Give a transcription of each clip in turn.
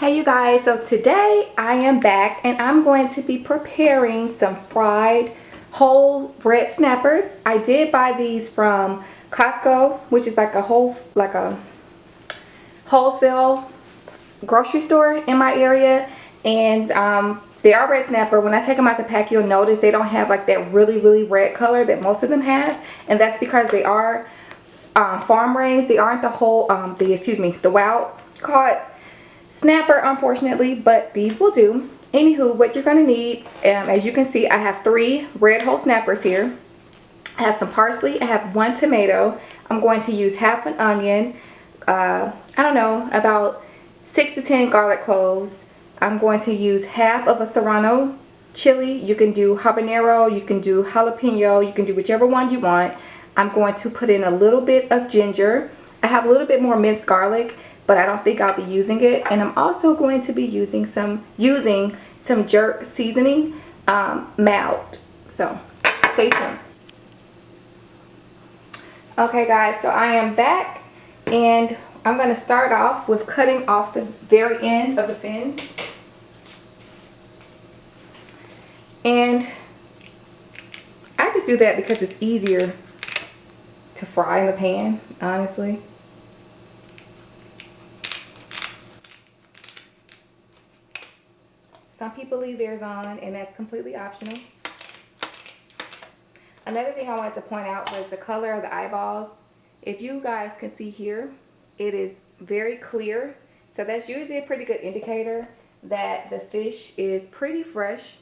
Hey you guys, so today I am back and I'm going to be preparing some fried whole red snappers. I did buy these from Costco, which is like a wholesale grocery store in my area, and they are red snapper. When I take them out the pack, you'll notice they don't have like that really red color that most of them have, and that's because they are farm raised. They aren't the whole the wild caught snapper, unfortunately, but these will do. Anywho, what you're going to need, as you can see, I have 3 red whole snappers here. I have some parsley. I have 1 tomato. I'm going to use half an onion. I don't know, about 6 to 10 garlic cloves. I'm going to use half of a serrano chili. You can do habanero, you can do jalapeno, you can do whichever one you want. I'm going to put in a little bit of ginger. I have a little bit more minced garlic, but I don't think I'll be using it. And I'm also going to be using some jerk seasoning, mild. So stay tuned. Okay guys, so I am back and I'm going to start off with cutting off the very end of the fins. And I just do that because it's easier to fry in the pan, honestly. Some people leave theirs on, and that's completely optional. Another thing I wanted to point out was the color of the eyeballs. If you guys can see here, it is very clear. So that's usually a pretty good indicator that the fish is pretty fresh.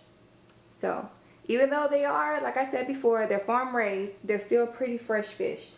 So even though they are, like I said before, they're farm raised, they're still pretty fresh fish.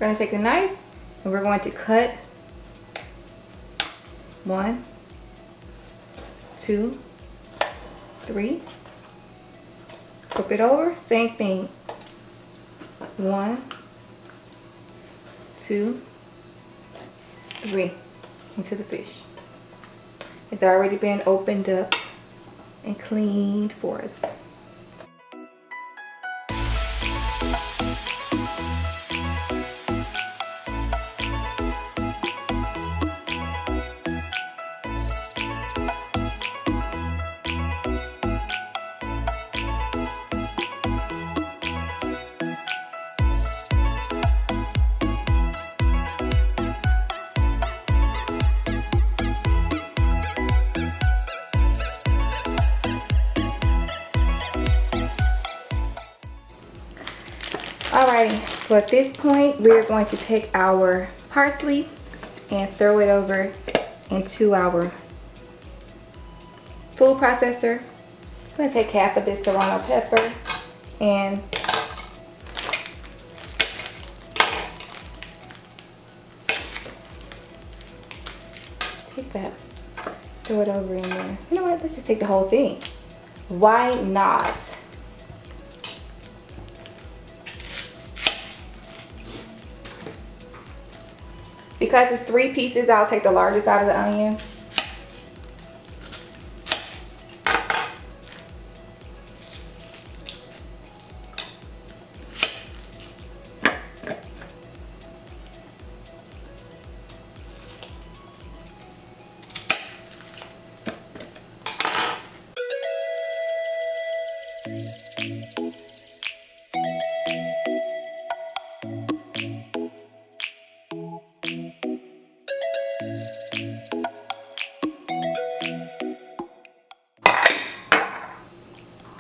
We're going to take the knife and we're going to cut 1, 2, 3. Flip it over, same thing. 1, 2, 3 into the fish. It's already been opened up and cleaned for us. Alrighty, so at this point we're going to take our parsley and throw it over into our food processor. I'm going to take half of this serrano pepper and take that, throw it over in there. You know what, let's just take the whole thing. Why not? Because it's 3 pieces, I'll take the largest out of the onion.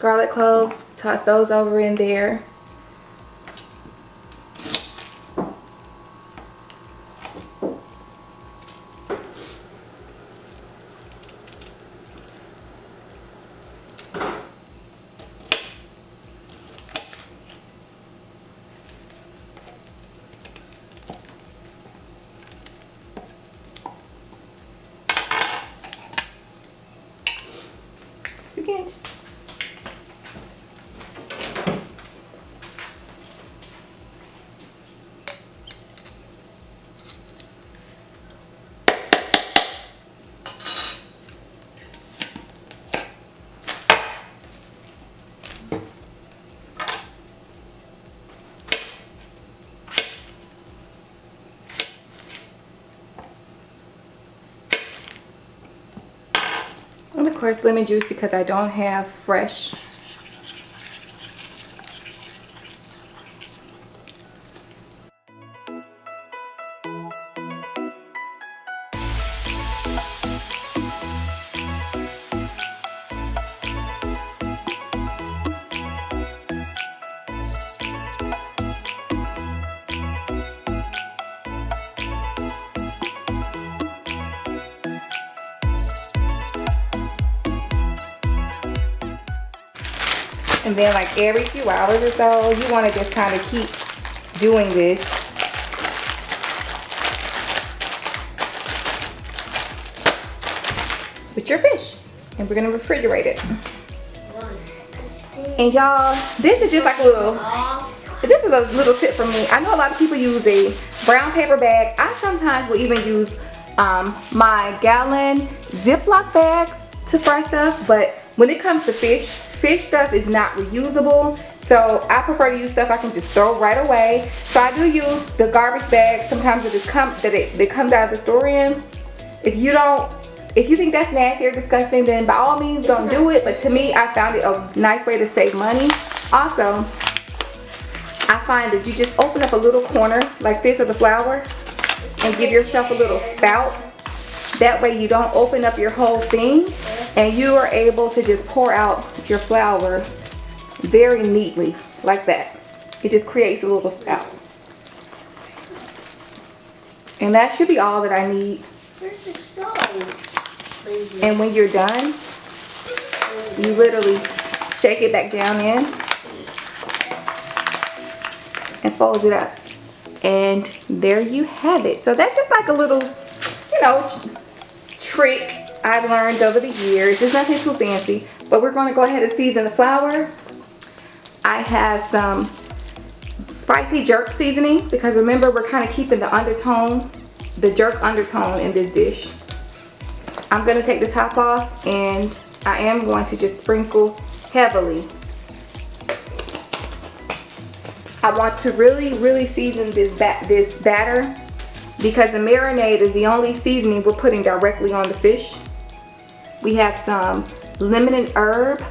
garlic cloves, toss those over in there. Again. And of course lemon juice because I don't have fresh. And then like every few hours or so, you want to just kind of keep doing this. With your fish. And we're going to refrigerate it. And y'all, this is just like this is a little tip from me. I know a lot of people use a brown paper bag. I sometimes will even use my gallon Ziploc bags to fry stuff. But when it comes to fish stuff is not reusable, so I prefer to use stuff I can just throw right away. So I do use the garbage bag sometimes that comes out of the store in. If you think that's nasty or disgusting, then by all means don't do it, but to me I found it a nice way to save money. Also, I find that you just open up a little corner like this of the flour and give yourself a little spout. That way you don't open up your whole thing, and you are able to just pour out your flour very neatly like that. It just creates a little spout. And that should be all that I need. And when you're done, you literally shake it back down in and fold it up. And there you have it. So that's just like a little, you know, trick I've learned over the years. It's nothing too fancy, but we're going to go ahead and season the flour. I have some spicy jerk seasoning because remember we're kind of keeping the jerk undertone in this dish. I'm going to take the top off and I am going to just sprinkle heavily. I want to really season this batter because the marinade is the only seasoning we're putting directly on the fish. We have some lemon and herb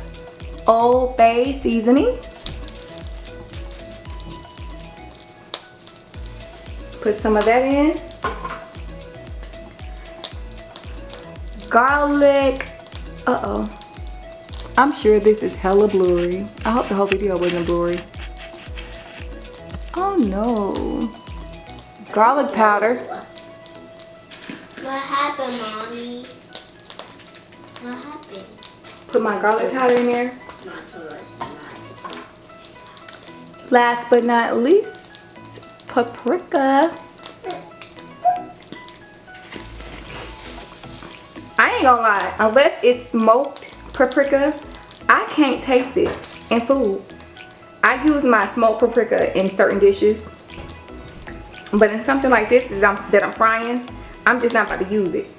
Old Bay seasoning. Put some of that in. Garlic. I'm sure this is hella blurry. I hope the whole video wasn't blurry. Oh no. Garlic powder. What happened, Mommy? What happened? Put my garlic powder in there. Last but not least, paprika. I ain't gonna lie, unless it's smoked paprika, I can't taste it in food. I use my smoked paprika in certain dishes, but in something like this that I'm frying, I'm just not about to use it.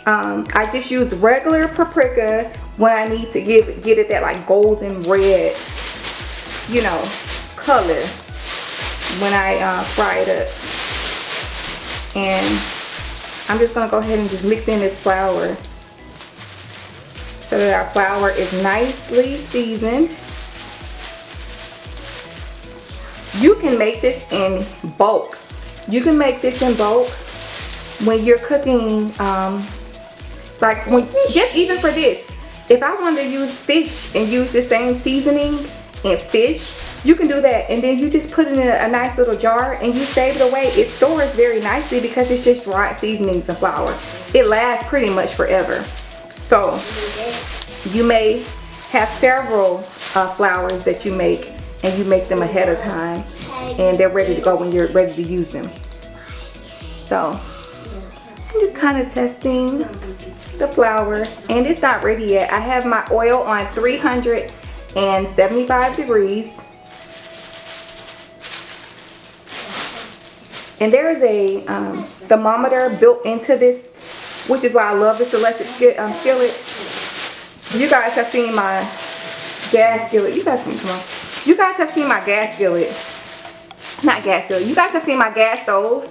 I just use regular paprika when I need to get it that like golden red, you know, color when I fry it up. And I'm just gonna go ahead and just mix in this flour so that our flour is nicely seasoned. You can make this in bulk. You can make this in bulk when you're cooking, like just even for this. if I wanted to use fish and use the same seasoning and fish, you can do that, and then you just put it in a nice little jar and you save it away. It stores very nicely because it's just dried seasonings and flour. It lasts pretty much forever. So you may have several flours that you make, and you make them ahead of time, and they're ready to go when you're ready to use them. So I'm just kind of testing the flour, and it's not ready yet. I have my oil on 375 degrees. And there is a thermometer built into this, which is why I love this electric skillet. You guys have seen my gas skillet. You guys have seen my gas skillet. Not gas skillet. You guys have seen my gas stove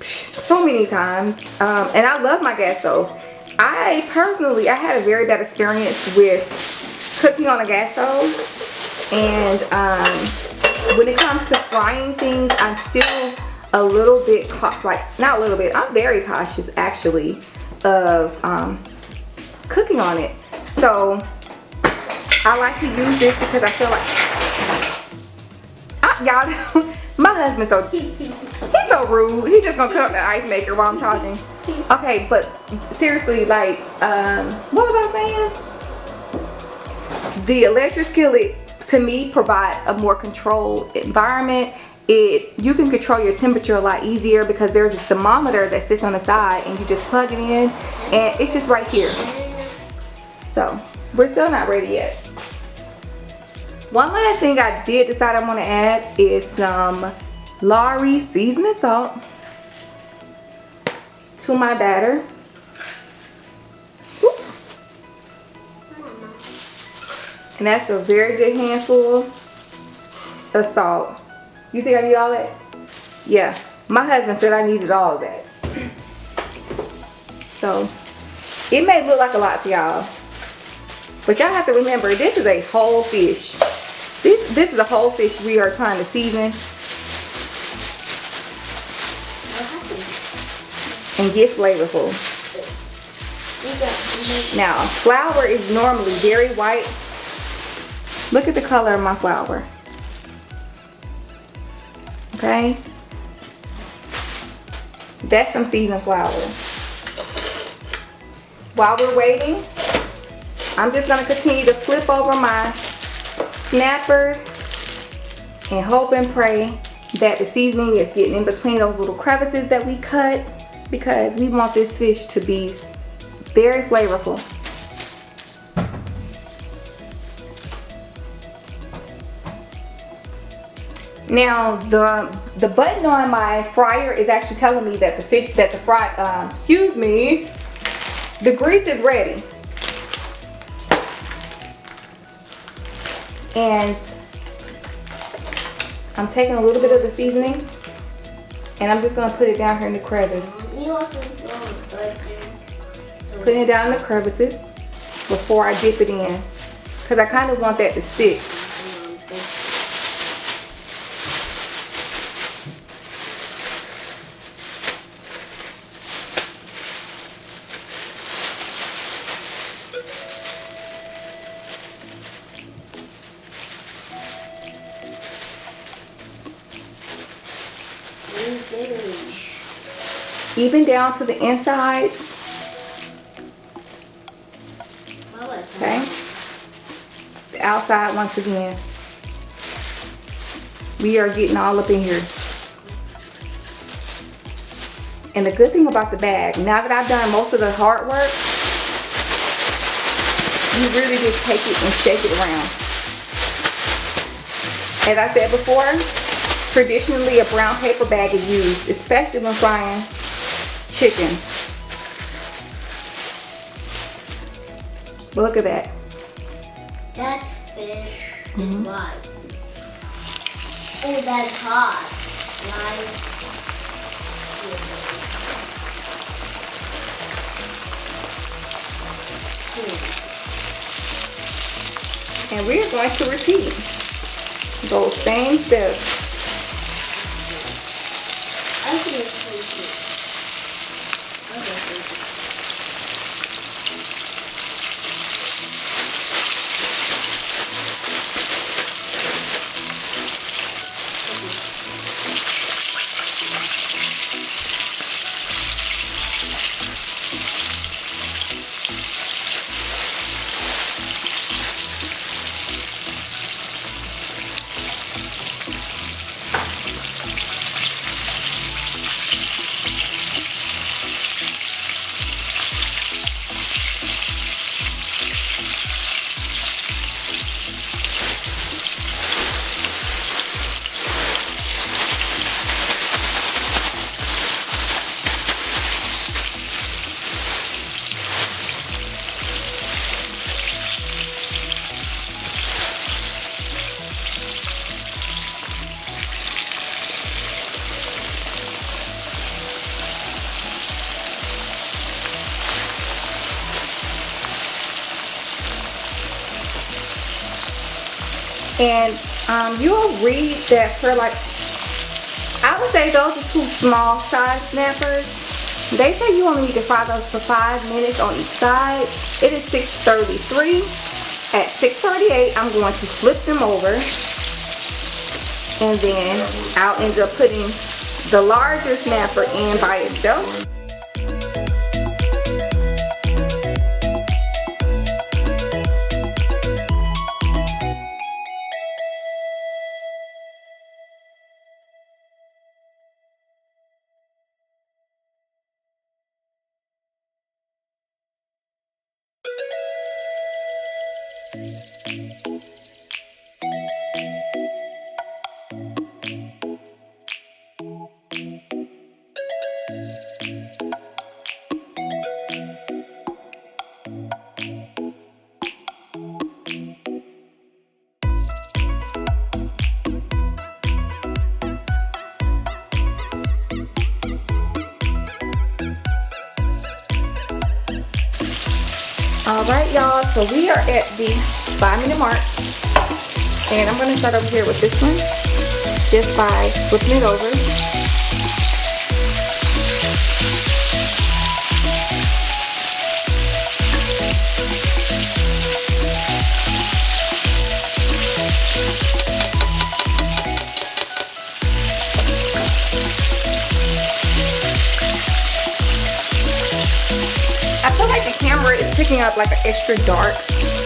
so many times. And I love my gas stove. I personally had a very bad experience with cooking on a gas stove. And when it comes to frying things, I'm still a little bit, not a little bit, I'm very cautious actually of cooking on it. So I like to use this because I feel like, y'all, my husband's he's so rude. He's just gonna cut up the ice maker while I'm talking. Okay, but seriously, like, what was I saying? The electric skillet, to me, provides a more controlled environment. You can control your temperature a lot easier because there's a thermometer that sits on the side, and you just plug it in, and it's just right here. So we're still not ready yet. One last thing I did decide I want to add is some Lawry's seasoning salt to my batter. Whoop. And that's a very good handful of salt. You think I need all that? Yeah, my husband said I needed all of that. So it may look like a lot to y'all, but y'all have to remember, this is a whole fish. This is a whole fish we are trying to season and get flavorful. Now, flour is normally very white. Look at the color of my flour. Okay, that's some seasoned flour. While we're waiting, I'm just gonna continue to flip over my snapper and hope and pray that the seasoning is getting in between those little crevices that we cut, because we want this fish to be very flavorful. Now the button on my fryer is actually telling me that the the grease is ready. And I'm taking a little bit of the seasoning and I'm just gonna put it down here in the crevice. Putting it down in the crevices before I dip it in, because I kind of want that to stick. Even down to the inside. Okay. The outside once again. We are getting all up in here. And the good thing about the bag, now that I've done most of the hard work, you really just take it and shake it around. As I said before, traditionally a brown paper bag is used, especially when frying chicken. But look at that. That fish is white. Oh, that's hot. And we're going to repeat those same steps. I think it's tasty. And you'll read that for like, I would say those are 2 small size snappers. They say you only need to fry those for 5 minutes on each side. It is 6:33. At 6:38, I'm going to flip them over. And then I'll end up putting the larger snapper in by itself. Alright y'all, so we are at the 5-minute mark. And I'm going to start over here with this one, just by flipping it over. I feel like the camera is picking up like an extra dark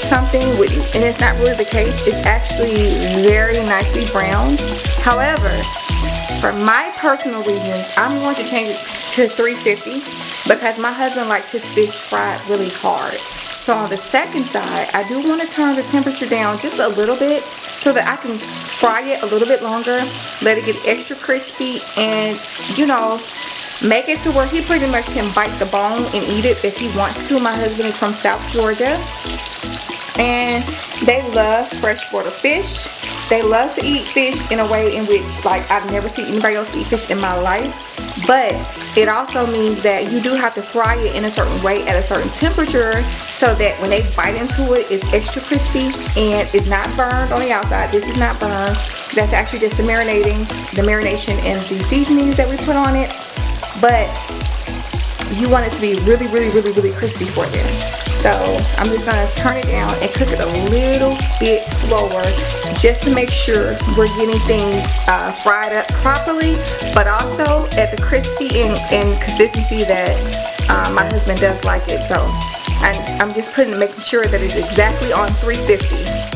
something, and it's not really the case. It's actually very nicely browned. However, for my personal reasons, I'm going to change it to 350 because my husband likes his fish fried really hard. So on the second side, I do want to turn the temperature down just a little bit so that I can fry it a little bit longer, let it get extra crispy, and you know, make it to where he pretty much can bite the bone and eat it if he wants to. My husband is from South Georgia, and they love freshwater fish. They love to eat fish in a way in which, like, I've never seen anybody else eat fish in my life. But it also means that you do have to fry it in a certain way at a certain temperature so that when they bite into it, it's extra crispy and it's not burned on the outside. This is not burned. That's actually just the marination and the seasonings that we put on it. But you want it to be really, really, really, really crispy for them. So I'm just gonna turn it down and cook it a little bit slower just to make sure we're getting things fried up properly, but also at the crispy and consistency that my husband does like it. So I'm just making sure that it's exactly on 350.